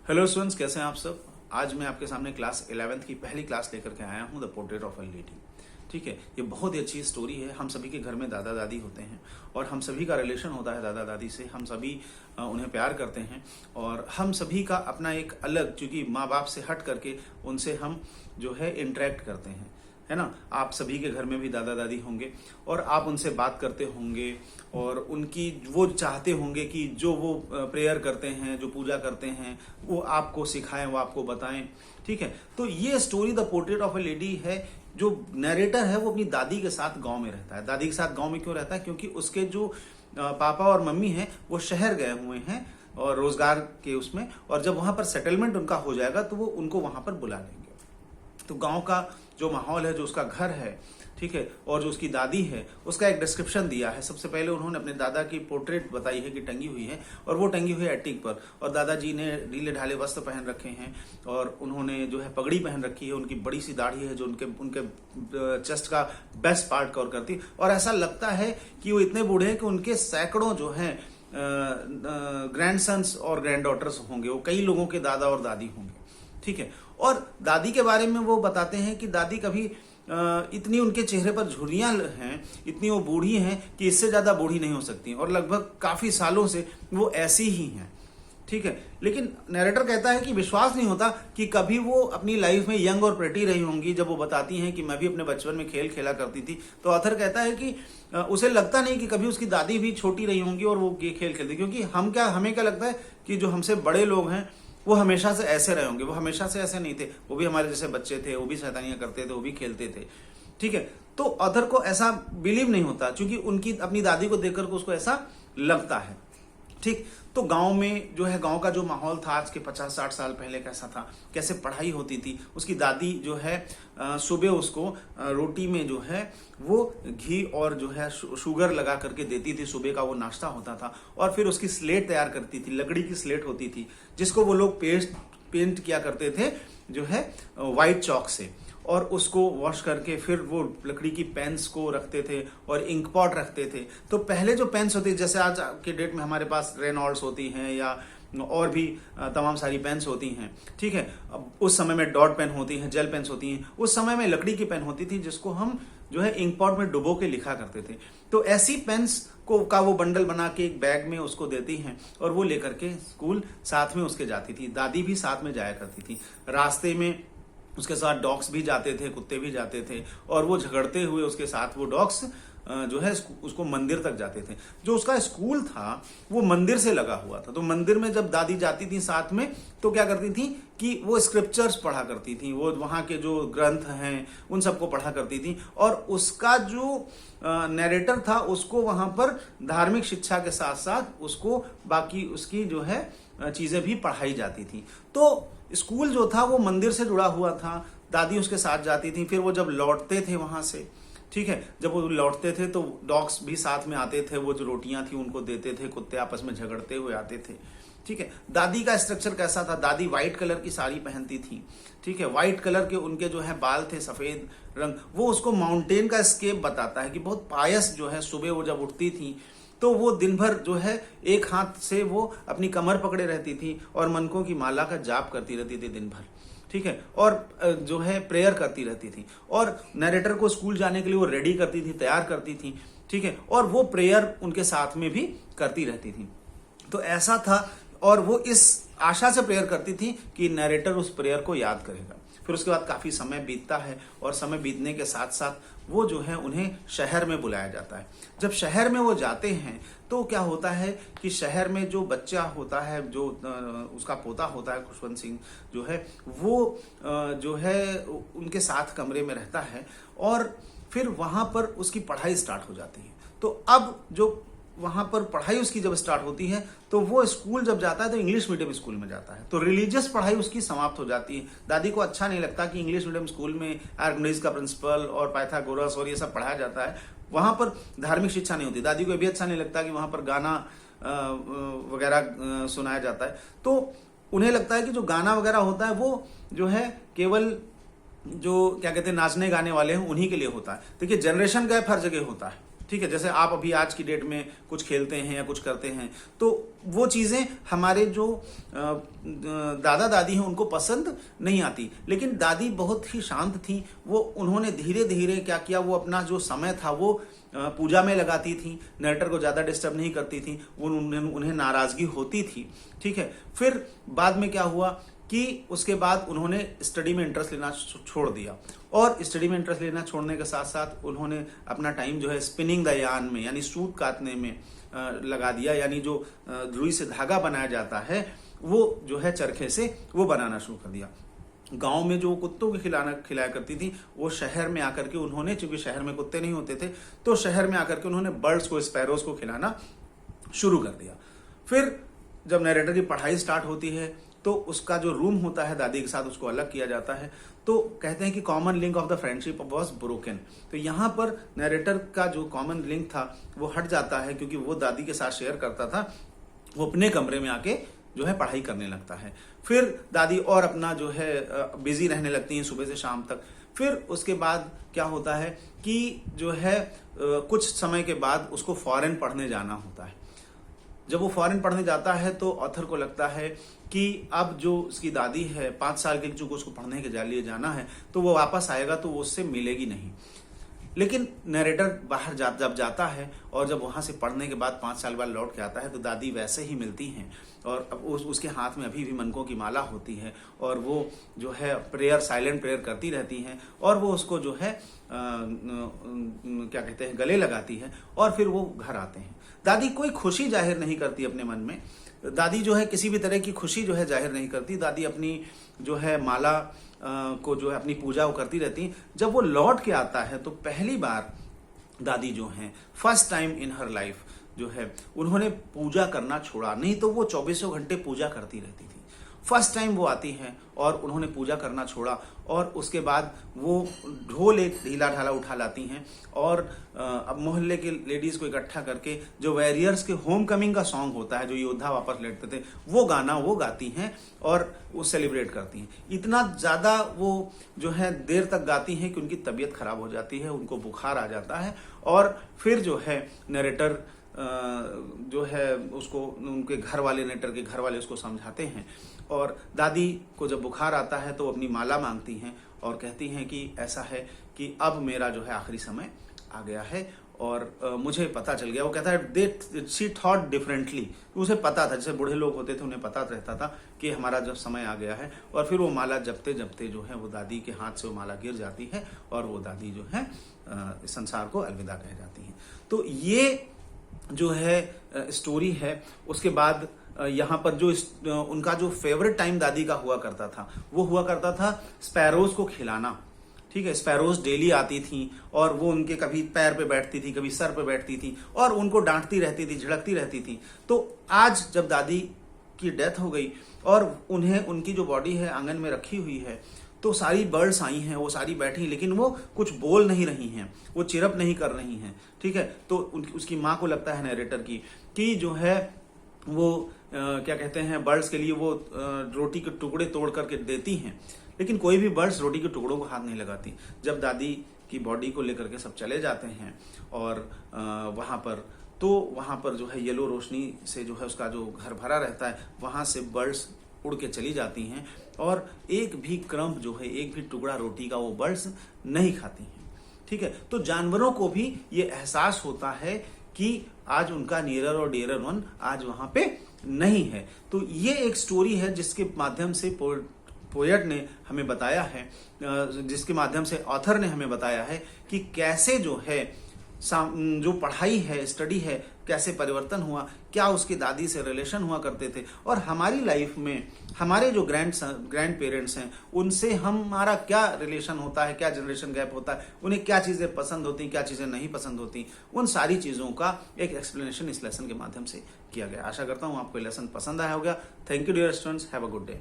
Hello students, कैसे हैं आप सब। आज मैं आपके सामने क्लास 11th की पहली क्लास लेकर के आया हूं, the portrait of a lady. ठीक है, ये बहुत ही अच्छी स्टोरी है। हम सभी के घर में दादा दादी होते हैं और हम सभी का रिलेशन होता है दादा दादी से। हम सभी उन्हें प्यार करते हैं और हम सभी का अपना एक अलग, चूंकि माँ बाप से हट करके उनसे हम जो है इंटरेक्ट करते हैं, है ना। आप सभी के घर में भी दादा दादी होंगे और आप उनसे बात करते होंगे और उनकी वो चाहते होंगे कि जो वो प्रेयर करते हैं, जो पूजा करते हैं, वो आपको सिखाएं, वो आपको बताएं। ठीक है, तो ये story the portrait of A lady है। जो नरेटर है वो अपनी दादी के साथ गांव में रहता है। दादी के साथ गांव में क्यों रहता है? क्योंकि उसके जो पापा और मम्मी हैं वो शहर गए हुए हैं और रोजगार के उसमें, और जब वहां पर सेटलमेंट उनका हो जाएगा तो वो उनको वहां पर बुला लेंगे। तो गांव का जो माहौल है, जो उसका घर है, ठीक है, और जो उसकी दादी है, उसका एक डिस्क्रिप्शन दिया है। सबसे पहले उन्होंने अपने दादा की पोर्ट्रेट बताई है कि टंगी हुई है, और वो टंगी हुई है एटिक पर, और दादाजी ने ढीले ढाले वस्त्र पहन रखे हैं और उन्होंने जो है पगड़ी पहन रखी है। उनकी बड़ी सी दाढ़ी है जो उनके चेस्ट का बेस्ट पार्ट कवर करती, और ऐसा लगता है कि वो इतने बूढ़े हैं कि उनके सैकड़ों जो हैं ग्रैंडसन्स और ग्रैंड डॉटर्स होंगे। वो कई लोगों के दादा और दादी होंगे। ठीक है, और दादी के बारे में वो बताते हैं कि दादी कभी इतनी उनके चेहरे पर झुर्रियां हैं, इतनी वो बूढ़ी हैं कि इससे ज्यादा बूढ़ी नहीं हो सकती, और लगभग काफी सालों से वो ऐसी ही हैं। ठीक है, लेकिन नरेटर कहता है कि विश्वास नहीं होता कि कभी वो अपनी लाइफ में यंग और प्रेटी रही होंगी। जब वो बताती हैं कि मैं भी अपने बचपन में खेल खेला करती थी, तो ऑथर कहता है कि उसे लगता नहीं कि कभी उसकी दादी भी छोटी रही होंगी और वो ये खेल खेलती, क्योंकि हमें क्या लगता है कि जो हमसे बड़े लोग हैं वो हमेशा से ऐसे रहे होंगे। वो हमेशा से ऐसे नहीं थे, वो भी हमारे जैसे बच्चे थे, वो भी शैतानियां करते थे, वो भी खेलते थे। ठीक है, तो अदर को ऐसा बिलीव नहीं होता, क्योंकि उनकी अपनी दादी को देखकर उसको ऐसा लगता है। ठीक, तो गांव में जो है, गांव का जो माहौल था आज के 50-60 साल पहले कैसा था, कैसे पढ़ाई होती थी। उसकी दादी जो है सुबह उसको रोटी में जो है वो घी और जो है शुगर लगा करके देती थी। सुबह का वो नाश्ता होता था, और फिर उसकी स्लेट तैयार करती थी। लकड़ी की स्लेट होती थी जिसको वो लोग पेंट किया करते थे जो है व्हाइट चौक से, और उसको वॉश करके फिर वो लकड़ी की पेन्स को रखते थे और इंक पॉट रखते थे। तो पहले जो पेन्स होती, जैसे आज के डेट में हमारे पास रेनॉल्ड्स होती हैं या और भी तमाम सारी पेन्स होती हैं। ठीक है, उस समय में डॉट पेन होती हैं, जेल पेन्स होती हैं। उस समय में लकड़ी की पेन होती थी जिसको हम जो है इंक पॉट में डुबो के लिखा करते थे। तो ऐसी पेन्स का वो बंडल बना के एक बैग में उसको देती हैं, और वो लेकर के स्कूल साथ में उसके जाती थी। दादी भी साथ में जाया करती थी। रास्ते में उसके साथ डॉग्स भी जाते थे, कुत्ते भी जाते थे, और वो झगड़ते हुए उसके साथ वो डॉग्स जो है उसको मंदिर तक जाते थे। जो उसका स्कूल था वो मंदिर से लगा हुआ था। तो मंदिर में जब दादी जाती थी साथ में, तो क्या करती थी कि वो स्क्रिप्चर्स पढ़ा करती थी, वो वहां के जो ग्रंथ हैं उन सबको पढ़ा करती थी, और उसका जो नैरेटर था उसको वहां पर धार्मिक शिक्षा के साथ साथ उसको बाकी उसकी जो है चीजें भी पढ़ाई जाती थी। तो स्कूल जो था वो मंदिर से जुड़ा हुआ था। दादी उसके साथ जाती थी। फिर वो जब लौटते थे वहां से, ठीक है, जब वो लौटते थे तो डॉग्स भी साथ में आते थे, वो जो रोटियां थी उनको देते थे, कुत्ते आपस में झगड़ते हुए आते थे। ठीक है, दादी का स्ट्रक्चर कैसा था? दादी व्हाइट कलर की साड़ी पहनती थी। ठीक है, व्हाइट कलर के उनके जो है बाल थे, सफेद रंग। वो उसको माउंटेन का स्केप बताता है कि बहुत पायस जो है। सुबह वो जब उठती थी तो वो दिन भर जो है एक हाथ से वो अपनी कमर पकड़े रहती थी और मनकों की माला का जाप करती रहती थी दिन भर। ठीक है, और जो है प्रेयर करती रहती थी, और नरेटर को स्कूल जाने के लिए वो रेडी करती थी, तैयार करती थी। ठीक है, और वो प्रेयर उनके साथ में भी करती रहती थी। तो ऐसा था, और वो इस आशा से प्रेयर करती थी कि नरेटर उस प्रेयर को याद करेगा। फिर उसके बाद काफी समय बीतता है, और समय बीतने के साथ साथ वो जो है उन्हें शहर में बुलाया जाता है। जब शहर में वो जाते हैं तो क्या होता है कि शहर में जो बच्चा होता है, जो उसका पोता होता है, खुशवंत सिंह जो है, वो जो है उनके साथ कमरे में रहता है, और फिर वहां पर उसकी पढ़ाई स्टार्ट हो जाती है। तो अब जो वहां पर पढ़ाई उसकी जब स्टार्ट होती है तो वो स्कूल जब जाता है तो इंग्लिश मीडियम स्कूल में जाता है। तो रिलीजियस पढ़ाई उसकी समाप्त हो जाती है। दादी को अच्छा नहीं लगता कि इंग्लिश मीडियम स्कूल में आर्किमिडीज का प्रिंसिपल और पाइथागोरस और ये सब पढ़ाया जाता है, वहां पर धार्मिक शिक्षा नहीं होती। दादी को ये भी अच्छा नहीं लगता कि वहां पर गाना वगैरह सुनाया जाता है। तो उन्हें लगता है कि जो गाना वगैरह होता है वो जो है केवल जो क्या कहते हैं नाचने गाने वाले हैं उन्हीं के लिए होता है। देखिए, जनरेशन गैप हर जगह होता है। ठीक है, जैसे आप अभी आज की डेट में कुछ खेलते हैं या कुछ करते हैं, तो वो चीजें हमारे जो दादा दादी हैं उनको पसंद नहीं आती। लेकिन दादी बहुत ही शांत थी, वो उन्होंने धीरे धीरे क्या किया, वो अपना जो समय था वो पूजा में लगाती थी, नरेटर को ज्यादा डिस्टर्ब नहीं करती थी, उन्हें नाराजगी होती थी। ठीक है, फिर बाद में क्या हुआ कि उसके बाद उन्होंने स्टडी में इंटरेस्ट लेना छोड़ दिया, और स्टडी में इंटरेस्ट लेना छोड़ने के साथ साथ उन्होंने अपना टाइम जो है स्पिनिंग द यार्न में, यानी सूत काटने में लगा दिया। यानी जो रुई से धागा बनाया जाता है वो जो है चरखे से वो बनाना शुरू कर दिया। गांव में जो कुत्तों को खिलाया करती थी, वो शहर में आकर के उन्होंने, चूंकि शहर में कुत्ते नहीं होते थे, तो शहर में आकर के उन्होंने बर्ड्स को, स्पैरोज को खिलाना शुरू कर दिया। फिर जब नरेटर की पढ़ाई स्टार्ट होती है तो उसका जो रूम होता है दादी के साथ, उसको अलग किया जाता है। तो कहते हैं कि common link of the friendship was broken. तो यहाँ पर नरेटर का जो कॉमन लिंक था वो हट जाता है, क्योंकि वो दादी के साथ शेयर करता था, वो अपने कमरे में आके जो है पढ़ाई करने लगता है। फिर दादी और अपना जो है बिजी रहने लगती हैं सुबह से शाम तक। फिर उसके बाद क्या होता है कि जो है कुछ समय के बाद उसको फॉरेन पढ़ने जाना होता है। जब वो फॉरेन पढ़ने जाता है तो ऑथर को लगता है कि अब जो उसकी दादी है 5 साल के लिए चूंकि उसको पढ़ने के लिए जाना है, तो वो वापस आएगा तो वो उससे मिलेगी नहीं। लेकिन नरेटर बाहर जब जाता है और जब वहां से पढ़ने के बाद 5 साल बाद लौट के आता है, तो दादी वैसे ही मिलती हैं, और अब उसके हाथ में अभी भी मनकों की माला होती है, और वो जो है प्रेयर, साइलेंट प्रेयर करती रहती हैं, और वो उसको जो है क्या कहते हैं, गले लगाती है, और फिर वो घर आते हैं। दादी कोई खुशी जाहिर नहीं करती अपने मन में, दादी जो है किसी भी तरह की खुशी जो है जाहिर नहीं करती। दादी अपनी जो है माला को जो है अपनी पूजा वो करती रहती। जब वो लौट के आता है तो पहली बार दादी जो है first time in her life जो है उन्होंने पूजा करना छोड़ा, नहीं तो वो 24 घंटे पूजा करती रहती थी। फर्स्ट टाइम वो आती हैं और उन्होंने पूजा करना छोड़ा, और उसके बाद वो ढोल एक ढीला ढाला उठा लाती हैं, और अब मोहल्ले के लेडीज को इकट्ठा करके जो वॉरियर्स के होम कमिंग का सॉन्ग होता है, जो योद्धा वापस लौटते थे, वो गाना वो गाती हैं और वो सेलिब्रेट करती हैं। इतना ज्यादा वो जो है देर तक गाती हैं कि उनकी तबीयत खराब हो जाती है, उनको बुखार आ जाता है, और फिर जो है नरेटर जो है उसको, उनके घर वाले, नरेटर के घर वाले उसको समझाते हैं, और दादी को जब बुखार आता है तो अपनी माला मांगती हैं और कहती हैं कि ऐसा है कि अब मेरा जो है आखिरी समय आ गया है, और मुझे पता चल गया। वो कहता है शी थॉट डिफरेंटली, उसे पता था, जैसे बूढ़े लोग होते थे उन्हें पता रहता था कि हमारा जब समय आ गया है। और फिर वो माला जपते जपते जो है वो दादी के हाथ से वो माला गिर जाती है, और वो दादी जो है संसार को अलविदा कह जाती हैं। तो ये जो है स्टोरी है। उसके बाद यहाँ पर जो उनका जो फेवरेट टाइम दादी का हुआ करता था, वो हुआ करता था स्पैरोज को खिलाना। ठीक है, स्पैरोज डेली आती थी, और वो उनके कभी पैर पे बैठती थी, कभी सर पे बैठती थी, और उनको डांटती रहती थी, झिड़कती रहती थी। तो आज जब दादी की डेथ हो गई और उन्हें, उनकी जो बॉडी है आंगन में रखी हुई है, तो सारी बर्ड्स आई हैं, वो सारी बैठी, लेकिन वो कुछ बोल नहीं रही हैं, वो चिरप नहीं कर रही हैं। ठीक है, तो उसकी माँ को लगता है नरेटर की कि जो है वो क्या कहते हैं, बर्ड्स के लिए वो रोटी के टुकड़े तोड़ करके देती हैं, लेकिन कोई भी बर्ड्स रोटी के टुकड़ों को हाथ नहीं लगाती। जब दादी की बॉडी को लेकर के सब चले जाते हैं और वहां पर जो है येलो रोशनी से जो है उसका जो घर भरा रहता है, वहां से बर्ड्स उड़ के चली जाती हैं, और एक भी क्रम्ब जो है, एक भी टुकड़ा रोटी का वो बर्ड्स नहीं खाती हैं। ठीक है, तो जानवरों को भी ये एहसास होता है कि आज उनका नियरर और डियरर वन आज वहां पे नहीं है। तो ये एक स्टोरी है जिसके माध्यम से पोएट ने हमें बताया है, जिसके माध्यम से ऑथर ने हमें बताया है कि कैसे जो है जो पढ़ाई है, स्टडी है, कैसे परिवर्तन हुआ, क्या उसकी दादी से रिलेशन हुआ करते थे, और हमारी लाइफ में हमारे जो ग्रैंड पेरेंट्स हैं उनसे हमारा क्या रिलेशन होता है, क्या जनरेशन गैप होता है, उन्हें क्या चीजें पसंद होती, क्या चीजें नहीं पसंद होती, उन सारी चीजों का एक एक्सप्लेनेशन इस लेसन के माध्यम से किया गया। आशा करता हूं आपको लेसन पसंद आया होगा। Thank you dear students, have a good day.